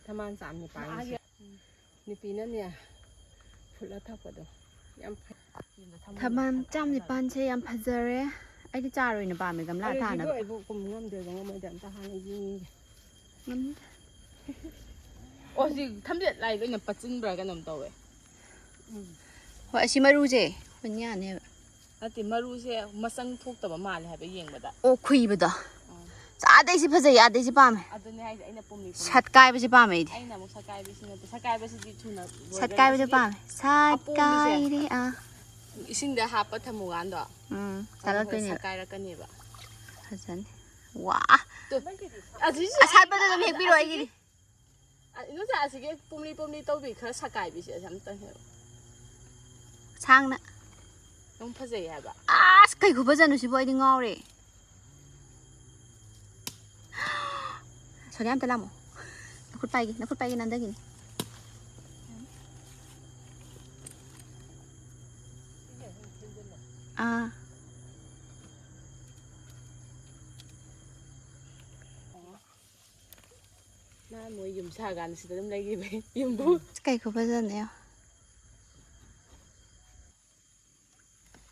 Taman 3 Nepal Nipiนั่นเนี่ยผลทับกว่าดูยำ Taman 3 Nepal ใช่ยำพัซเร่ไอ้ที่จ่าเลยนะป่าเหมือนกับลาทานนะไอ้พวกกลุ่มงามเดือดของมันเดินตาหาในยิงงั้นโอ้สิทำเด็ดอะไรก็ยังปัจจุบันกันน้ำตัวเว้ยว่าอาชิมารู้เจ้คนนี้เนี่ยอาทิมารู้ใช่มาสั่งทุกตัวมาเลยให้ไปยิงมาได้โอ้คุยไปต่ออาเดซิพัซอาเดซิป้าไหมอาตัวนี้ไอ้เนี่ยปุ่มนี้ชัดกายไปสิป้าไหมไอ้เนี่ยมุกสกายไปสินะสกายไปสิจุนะชัดกายไปสิป้าไหมชัดกายดิอ่ะสิ่งเดียวหาปัทมุกันดอกแต่ละตัวเนี่ยสกายแล้วกันเนี่ยบ่ฮัสันว้าตัวอาทิอาชัดไปจะทำเฮกปี้รอยกี่ดินู้นจะอาสิเกปุ่มนี้ตัวบีเขาสกายไปสิฉันตั้งเหรอช่างนะน้องพัชยาบ่สกายคู่พัชนุสิบ่อยดิ้งเอาเลยสวัสดีครับตะลำนักขุดไปกินนั่นได้กินน่ามวยยุ่มชากันสิแต่ต้องได้กี่ไปยุ่มบุสกายคู่พัชเนี่ย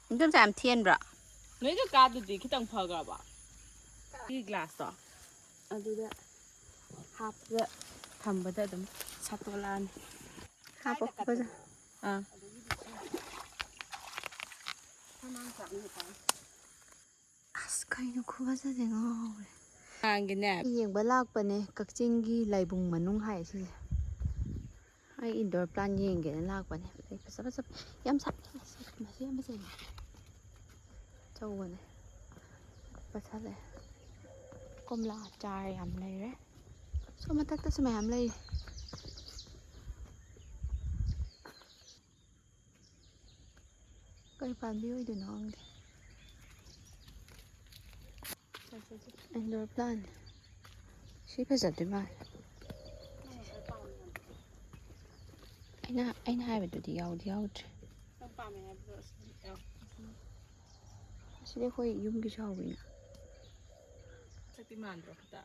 นี่ต้องใช้เทียนบะนี่ก็การดูดีคิดต้องพอกระบะที่กลาสต่ออันดูด้วยฮับด้วยทำไปได้ตั้งสัตว์ตัวลานฮับก็จะสกายนุคู่พัชเนี่ยงอเลยกินเนี่ยยังบ้าลากปะเนี่ยกักจิงกี้ไหลบุงมันนุ่งหายสิไออินดอร์พลานยังเกณฑ์ลากปะเนี่ยไปสับย้ำสับมาสิย้ำมาสิเจ้าวันเนี่ยประทัดเลยก้มลาจายทำอะไรเร่สมัยตัดสมัยทำอะไรก็ไปบิวดูน้องดิอินดอร์พลานชีพจัดด้วยมั้ยไอ้หน้าไปดูดีเอาฉันได้คุยยุ่งกี่ชอบวินะ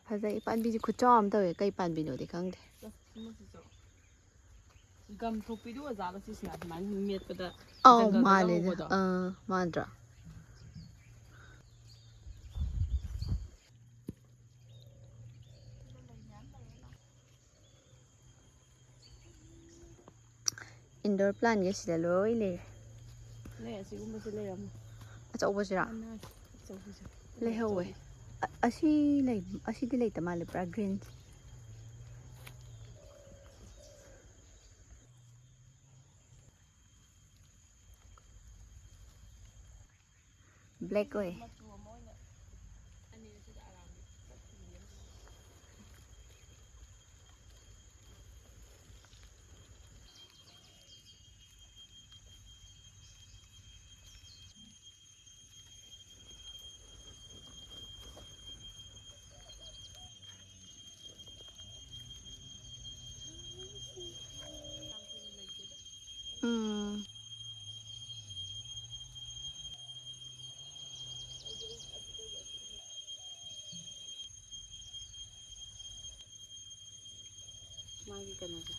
ภาษาอีปานบีจะคุจอมตัวเองก็อีปานบีโน่ดิคังเดกำทุกปีด้วยจ้าก็สินะมันมีแต่ละมาเลยมาดราอินดอร์พลานก็สิได้เลยเนี่ยสิคุณไม่ใช่เลยมั้งอาจจะอุปสรรคเลยเหรอเว้ยอาชีที่เลยแต่มาเลยปลา green black เว้ยมากี่กันนะจ๊ะ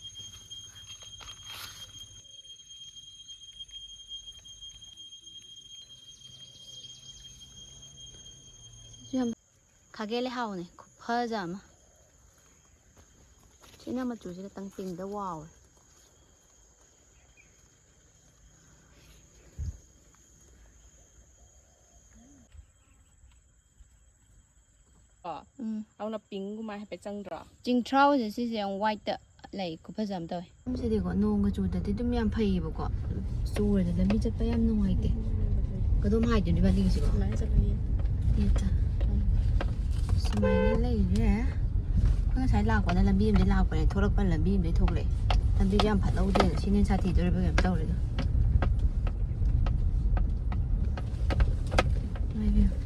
가게를 하오네 급하자마 지나마 주지가 땅빙다 와우เอาหน้าปิ้งกูมาให้ไปจังหรอ징트라우 저시장 화이트 레이 급하자마 더 음식이고 노은 거 좋다 좀 양 파이보고 소울에 나 미쳤다 양 노 화이트 그도 많이 되는 거 아니지 봐 많이 잡아요 됐다 스마일이 레이래 그거 잘 나고 나 람비 좀 나고 그래 돌아갈 람비 좀 도그래 람비 좀 받아 오지 신인 사티 돌아보게 없다 그래도 아이고